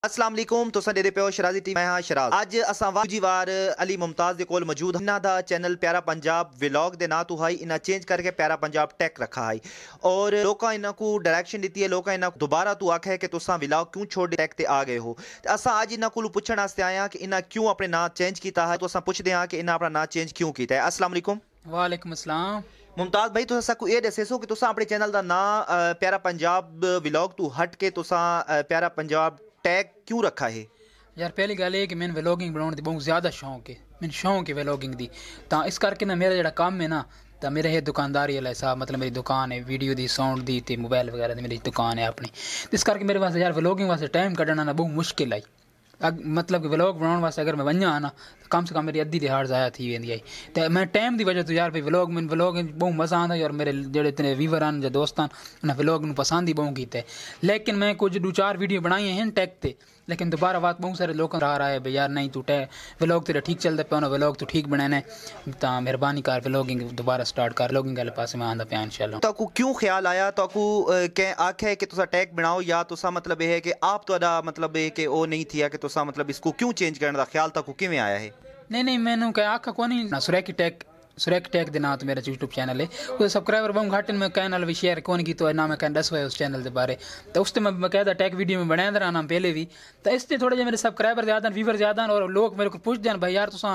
अस्सलाम वालेकुम तुसां दे पियो शराजी टीवी। मैं हां शराज। अज असां दूजी वार अली मुमताज दे कोल मौजूद। इन्हां दा चैनल प्यारा पंजाब व्लॉग दे नां तो हाई इन्हां चेंज करके प्यारा पंजाब टेक रखा है और लोकां इन्हां को डायरेक्शन दी है। लोकां इन्हां को दोबारा तू आखे है कि तुसां व्लॉग क्यों छोड़ टेक ते आ गए हो। असां अज इन्हां को पुछण वास्ते आए हां कि इन्हां क्यों अपने नां चेंज किया है। तो असां पुछदे हां कि इन्हां अपना नां चेंज क्यों किया है। अस्सलाम वालेकुम। वालेकुम अस्सलाम। मुमताज भाई तुसा साकू ये दसेसो कि तुसा अपने चैनल का नां प्यारा पंजाब व्लॉग तू हट के तुसा प्यारा पंजाब टैग क्यों रखा है। यार पहली गल है कि मैंने व्लॉगिंग बनाने की बहुत ज़्यादा शौक है। मैंने शौक है व्लॉगिंग दी तो इस करके ना मेरा जो काम है ना तो मेरे है दुकानदारी वाला हिसाब मतलब मेरी दुकान है वीडियो दी साउंड दी ते मोबाइल वगैरह दी मेरी दुकान है अपनी। इस करके मेरे वास्ते यार व्लॉगिंग वास्ते टाइम कढ़ना ना बहुत मुश्किल आई। मतलब कि व्लॉग बनाने वास्ते अगर मैं वन्या ना तो कम से कम मेरी अद्धी दिहाड़ ज़ाया थी वेंदी आई। तो मैं टाइम की वजह तो यार भाई व्लॉग बहुत मज़ा आता है और मेरे जेडे इतने व्यूवर हैं जो दोस्त हैं उन्हें व्लॉग पसंद ही बहुत किया। लेकिन मैं कुछ दो चार वीडियो बनाई हैं टैग ते लेकिन दोबारा बात बहुत सारे लोग आ रहा है भाई यार नहीं तू व्लॉग तेरा ठीक चलता पे ना व्लॉग तो ठीक बनाने तो मेहरबानी कर व्लॉगिंग दोबारा स्टार्ट कर व्लॉगिंग वाले पास में आंदा पे इंशाल्लाह। तो क्यों ख्याल आया तो के आखे कि तुसा टैग बनाओ या तुसा मतलब ये है कि आप तो मतलब है कि वो नहीं थिया कि तुसा मतलब इसको क्यों चेंज करने का ख्याल तो किवें आया है। नहीं मैंने क्या आखा को नहीं ना सुरेख टैग के नाम तो मेरा यूट्यूब चैनल है वो सब्सक्राइबर बहुत घट मैं कहने भी शेयर कौन की तो ना मैं कह दस उस चैनल के बारे तो उससे मैं बकायदा टैग वीडियो में बनाया रहा पहले भी तो इससे थोड़े मेरे सब्सक्राइबर ज़्यादा व्यूवर ज़्यादा और लोग मेरे को पूछते हैं भाई यार तुसा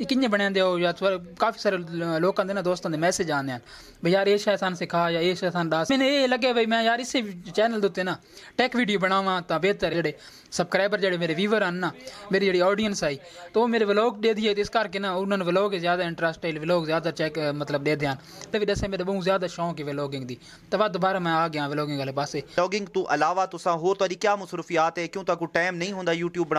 कि'यां बना दे हो या काफ़ी सारे लोग आते ना दोस्तों के मैसेज आते हैं भाई यार ये शायद सान सिखा या ये शायद सान दस मैंने ये लगे भाई मैं यार इसे चैनल के उत्ते ना टैक वीडियो बनावा तो बेहतर जेडे सब्सक्राइबर जेडे मेरे व्यूवर हैं ना मेरी जी ऑडियंस आई तो वो मेरे व्लॉग दे दिए इस करके ना उन्होंने व्लॉग ज़्यादा इंटरेस्ट है व्लॉग ज़्यादा चेक मतलब दे ध्यान तो भी दसे मेरे बहुत ज़्यादा शौक है व्लॉगिंग दी तो दोबारा मैं आ गया व्लॉगिंग वाले पासे। व्लॉगिंग तो अलावा तुसा होर तुहाडी क्या मसरूफियात है क्यों ताकू टाइम नहीं होंदा यूट्यूब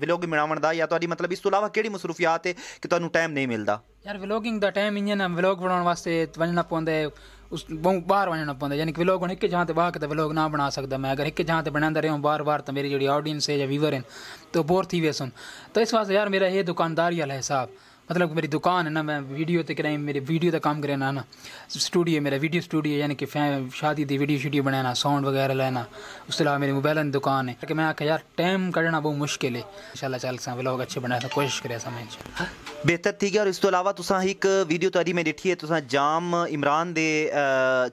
व्लॉगिंग बनावन दा या तुहाडी मतलब इस तो अलावा केड़ी मसरूफियात है कि तुहानू टाइम नहीं मिलता। यार व्लॉगिंग दा टाइम इ'यां ना व्लॉग बनाने वास्ते वजना पौंदा है उस बहुत बाहर वजना पौंदा यानी कि व्लॉग एक जहाँ ते बाह के व्लॉग ना बना सकदा मैं अगर एक जहाँ ते बनांदा रहूं बार बार तो मेरी जी ऑडियंस है या व्यूवर हैं तो बोर थी वे सुन तो इस वास्ते यार मेरा ये दुकानदारी वाला हिसाब मतलब मेरी दुकान है ना मैं वीडियो तक करें मेरी वीडियो का काम करें ना स्टूडियो मेरा वीडियो स्टूडियो यानी कि शादी की वीडियो बनाना साउंड वगैरह लेना उसके अलावा मेरी मोबाइल की दुकान है कि मैं आख्या यार टाइम कढ़ना बहुत मुश्किल है इंशाल्लाह चल सा व्लॉग अच्छे बनाने की कोशिश करें मैं बेहतर थी गया। और इस तो अलावा तुसा एक वीडियो तारी में डिठी है तुसा जाम इमरान दे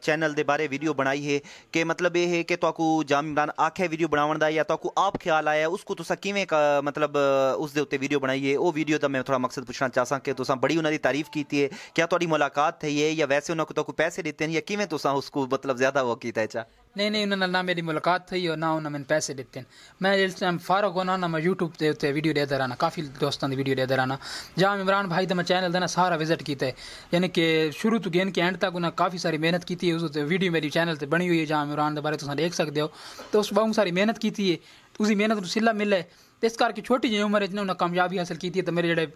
चैनल दे बारे वीडियो बनाई है कि मतलब ये है कि ताकू जाम इमरान आखे वीडियो बनावन दा या ताकू आप ख्याल आया उसको तुसा किवें मतलब उस दे उत्ते वीडियो बनाई है वो वीडियो दा मैं थोड़ा मकसद पूछना चाहसा कि तुसा बड़ी उन्होंने तारीफ की है क्या तुहाडी मुलाकात थी है या वैसे उन्होंने ताकू पैसे देते हैं या किवें तुसा उसको मतलब ज्यादा वो कीता है। नहीं उन्होंने ना मेरी मुलाकात थी और ना उन्होंने मैंने पैसे देते हैं। मैं जिस टाइम फारग होना ना मैं यूट्यूब के उत्ते वीडियो देता रहना काफ़ी दोस्तों की वीडियो देता रहना जाम इमरान भाई का मैं चैनल देना सारा विजिट किया है यानी कि शुरू तो गेन के एंड तक उन्हें काफ़ी सारी मेहनत की है उस वीडियो मेरी चैनल पर बनी हुई है जाम इमरान के बारे तुम देख सकते हो तो उस बहुत सारी मेहनत की है उसकी मेहनत को सिला मिले तो इस करके छोटी जी उम्र इतने उन्हें कामयाबी हासिल की तो मेरे जो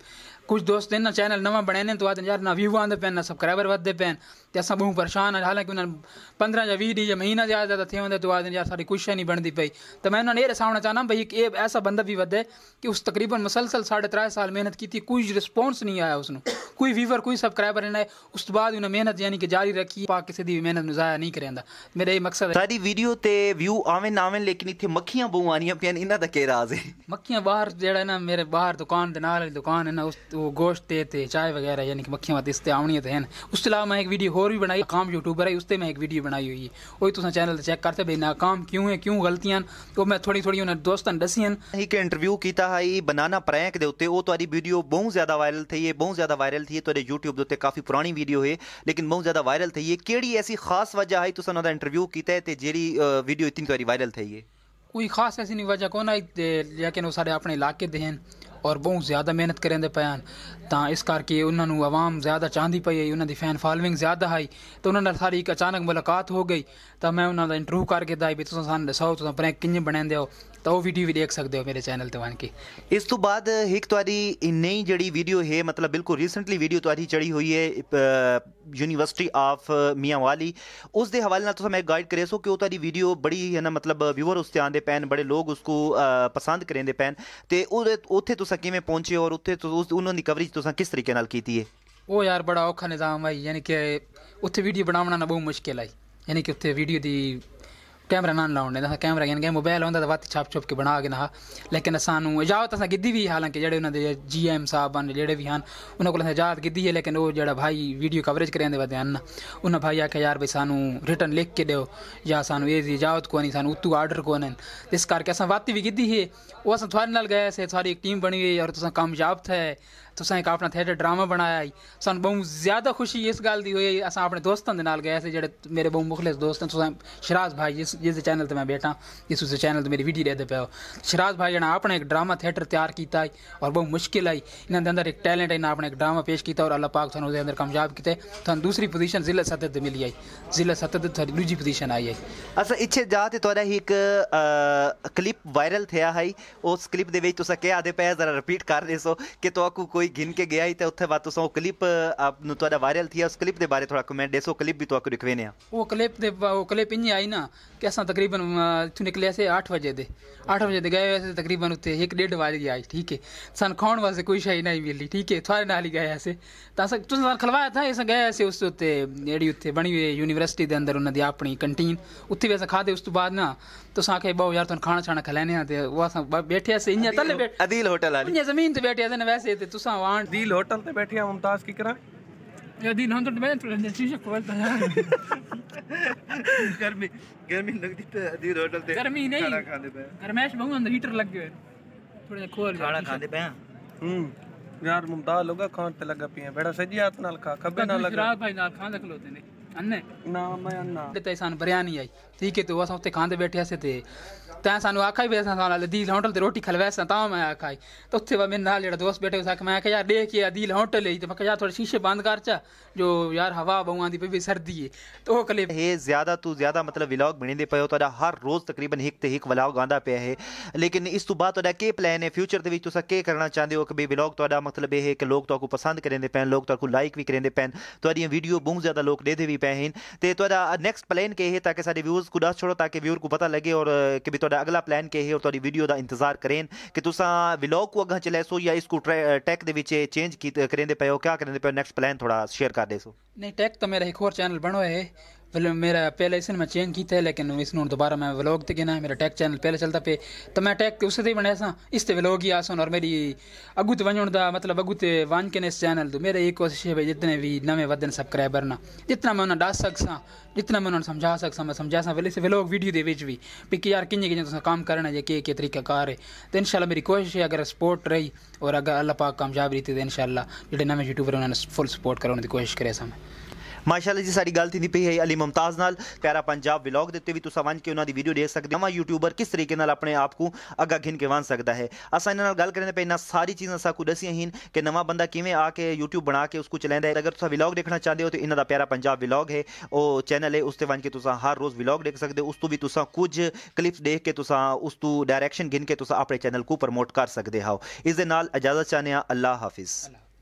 कुछ दोस्त हैं ना चैनल नवा बनाने तो आते यार ना व्यू आते पे ना सब्सक्राइबर वधते पे तो अस बहुत परेशान है हालांकि उन्हें 15 या 20 या महीना ज़्यादा थे होंगे तो आते यार सारी कुछ नहीं बनती पई तो मैं उन्होंने ये दसाना चाहना भाई कि ऐसा बंदा भी वधे कि उस तकरीबन मुसलसल 3.5 साल मेहनत की थी कोई रिस्पॉन्स नहीं आया उसने कोई व्यूवर कोई सब्सक्राइबर नहीं आए उस तो बाद उन्हें मेहनत यानी कि जारी रखी पा किसी की मेहनत ज़ाया नहीं करेंदा मेरा ये मकसद है। सारी वीडियो ते व्यू आवें ना आवें लेकिन इतने मक्खियां बहुत आनियां पियां इन्हां दा के राज है। मक्खियां बाहर जेड़ा ना मेरे बाहर दुकान के नाल दुकान है ना उस वो गोश्त ते चाय वगैरह यानी कि मक्खियां इस आवनियां हैं। उसके अलावा मैं एक वीडियो होर भी बनाई काम यूट्यूबर है उससे मैं एक वीडियो बनाई हुई है वही तुम चैनल चेक करते भाई नाकाम क्यों है क्यों गलतियां तो मैं थोड़ी उन्हें दोस्तों दसियां एक इंटरव्यू किया है बनाना प्रैंक दे उत्ते वो तुहाडी वीडियो बहुत ज्यादा वायरल थी है बहुत ज्यादा वायरल थी है तुहाडे यूट्यूब दे उत्ते काफ़ी पुरानी वीडियो है लेकिन बहुत ज्यादा वायरल थी है केड़ी ऐसी खास वजह है तुसां उन्हां दा इंटरव्यू किया है ते जेड़ी वीडियो इतनी तुहाडी वायरल थी है। कोई खास ऐसी नहीं वजह कौन आई लेकिन वो सारे अपने इलाके दे हैं और बहुत ज़्यादा मेहनत करेंदे पैन तो इस करके उन्होंने आवाम ज़्यादा चाहती पई है उन्होंने फैन फॉलोइंग ज़्यादा है तो उन्होंने सारी एक अचानक मुलाकात हो गई तो मैं उन्होंने इंटरव्यू करके दाई भी तुम सान दसाओ तुम प्रैंक कि'यां बनांदे हो तो वो वीडियो भी देख सकते हो मेरे चैनल ते वन के। इस तो बाद एक तुहाडी नई जड़ी वीडियो है मतलब बिल्कुल रिसेंटली वीडियो तुहाडी चढ़ी हुई है यूनिवर्सिटी ऑफ मियाँ वाली उस दे हवाले नाल तुसां मैं गाइड करे सो कि वो तुहाडी वीडियो बड़ी है ना मतलब व्यूवर उस ते आंदे पैन बड़े लोग उसको पसंद करेंदे पैन ते उत्थे तुसां किवें पहुंचे और उत्थे उन्हां दी कवरेज तुसां किस तरीके नाल कीती है। वो यार बड़ा औखा निज़ाम है यानी कि उत्थे वीडियो बनाना ना बहुत मुश्किल आई यानी कि उत्थे वीडियो दी कैमरा ना लाने दा कैमरा गए मोबाइल होंदा वत छाप छुप के बना के ना लेकिन सानू इजाजत असां गिद्दी भी हालांकि जेड़े उन्हां दे GM साहब ने जेड़े भी हन उन्हां कोल इजाजत गिद्दी है लेकिन वो जेड़ा भाई वीडियो कवरेज करेंदे वदे हन उन्हां भाई आखे यार भाई सानू रिटर्न लिख के दियो या सानू ये इजाजत कोनी सानू उतू आर्डर कोन इस करके असां वाती भी गिद्दी है वो असां थोड़े नाल गए से सारी एक टीम बनी गई और तुसां कामयाब थे तुसां एक अपना थिएटर ड्रामा बनाया सानू बहुत ज़्यादा खुशी इस गल दी हुई असां अपने दोस्तों दे नाल गए से जेड़े मेरे बहुत मुखलिस दोस्त हैं तुसां शराज भाई जिस चैनल ते मैं बैठा जिस चैनल ते मेरी वीडियो देते पे शराज भाई ने अपना एक ड्रामा थिएटर तैयार किया और बहुत मुश्किल आई इन्होंने अंदर एक टैलेंट है इन्हें अपना एक ड्रामा पेश किया और अल्लाह पाक थानू अंदर कामयाब किए थानू दूसरी पोजीशन जिला सतह ते मिली आई जिला सतह ते थारी दूजी पोजीशन आई है असा इच्छे जाते तोड़ा ही एक क्लिप वायरल थया है उस क्लिप दे विच तुसा क्या आदे पे जरा रिपीट कर देसो कि तो कोई गिन के गया ही ते उत्थे बात तुसा क्लिप आपनु तोड़ा वायरल थी उस क्लिप दे बारे थोड़ा कमेंट देसो क्लिप भी तो दिखवेने वो क्लिप इन आई ना कि असां तकरीबन इत्थों निकले से 8 बजे दे गए वैसे तकरीबन उत्थे 1-1.5 बजे आई ठीक है सन खाने वास्ते कोई शय नहीं मिली ठीक है थोड़े नाल ही गए ऐसे तुसें खलवाया था असां गए ऐसे उस उत्ते जेड़ी उत्थे बनी हुई यूनिवर्सिटी दे अंदर उन्हां दी अपनी कैंटीन उत्थे भी असां खादे उस तो बाद ना तुसां आखे बहु यार तुहानू खाना छाना खिलाने आ ते वो असां बैठे ऐसे इयां तले बैठ अदील होटल वाली इयां जमीन ते बैठे ऐसे वैसे ते तुसां वाण अदील होटल ते बैठे मुमताज की करा या दिन हम तो मैं शीशे खोलता यार गर्मी लगती तो अदील होटल ते गर्मी नहीं खाना खाने पे गरमैश बहु अंदर हीटर लग गए थोड़े खोल खाना खाने पे यार मुमताज लोग खान ते लगा पिए बेड़ा सजी हाथ नाल खा खब्बे ना लगा रात भाई नाल खान खलोते ने अन्ने ना मैं अन्ना ते सान बिरयानी आई ठीक है तो असां उत्ते खांदे बैठे से ते तैं सानू आखा भी असां नाल अदील होटल ते रोटी खलवैसा तां मैं आखा तो उत्थे वा मेरे नाल जेड़ा दोस्त बैठे उस आखे मैं आखा यार देख ये अदील होटल है ते मैं यार थोड़े शीशे बंद कर चा जो यार हवा बहु आंदी पे सर्दी है तो वो क्लिप है ज्यादा तो ज्यादा मतलब व्लॉग बनेंदे पे हो तोड़ा हर रोज तकरीबन एक ते एक व्लॉग आंदा पे है लेकिन इस तो बाद तोड़ा के प्लान है फ्यूचर दे विच तुसा के करना चाहते हो कि बे व्लॉग तोड़ा मतलब है कि लोग तो पसंद करेंदे पैन लोग तो लाइक भी करेंदे पैन तोड़ी वीडियो बहुत ज्यादा लोग देदे भी पे हैं ते तोड़ा नेक्स्ट प्लान के है ताकि सारे व्यूअर्स को दस छोड़ो ताकि व्यूअर को पता लगे और कि भी तोड़ा अगला प्लान के है और तोड़ी वीडियो दा इंतजार करें कि तुसा व्लॉग को अगा चलेसो या इसको टेक दे विच चेंज की करेंदे पे हो क्या करेंदे पे नेक्स्ट प्लान थोड़ा शेयर कर देसो नहीं टैग तो मेरा एक और चैनल बनो है मेरा पहले इसे मैं चेंज किया है लेकिन इसने दोबारा मैं व्लॉग ते गिना है मेरा टैग चैनल पहले चलता पे तो मैं टैग उस ते बने सा इस ते व्लॉग ही आसन और मेरी अगू ते वणन दा मतलब अगू ते वन के इस चैनल तो मेरे एक कोशिश है भाई जितने भी नवे वदन सब्सक्राइबर ना जितना मैं उन्हें दस सकसा जितना मैं उन्हें समझा सकसा मैं समझा सा पहले से व्लॉग वीडियो दे विच भी कि यार किन्ने किन्ने तुसा काम करना है के तरीका कार है तो इंशाल्लाह मेरी कोशिश है अगर सपोर्ट रही और अगर अल्लाह पाक कामयाब रही तो इंशाल्लाह जेडे नवे यूट्यूबर उन्होंने फुल सपोर्ट करने की कोशिश करे सा मैं माशाअल्लाह जी सारी गल थी पई है अली मुमताज नाल प्यारा पंजाब व्लॉग देते भी तुसा वन के उन्हां दी वीडियो देख सकदे नवा यूट्यूबर किस तरीके नाल अपने आप को अगा घिन के वन सकदा है असा इन्हां नाल गल करने पे इन्हां सारी चीज़ां असा को दसियां हिन कि नवा बंदा किवें आके यूट्यूब बना के उसको चलांदा है अगर तुसा व्लॉग देखना चाहते हो तो इन्हां दा प्यारा पंजाब व्लॉग है वो चैनल है उस ते वन के तुसा हर रोज़ व्लॉग देख सकदे उस तो भी तुसा कुछ क्लिप्स देख के तुसा उस तो डायरेक्शन गिन के तुसा अपने चैनल को प्रमोट कर सकदे हो इस दे नाल इजाजत चाहने अल्लाह हाफिज़।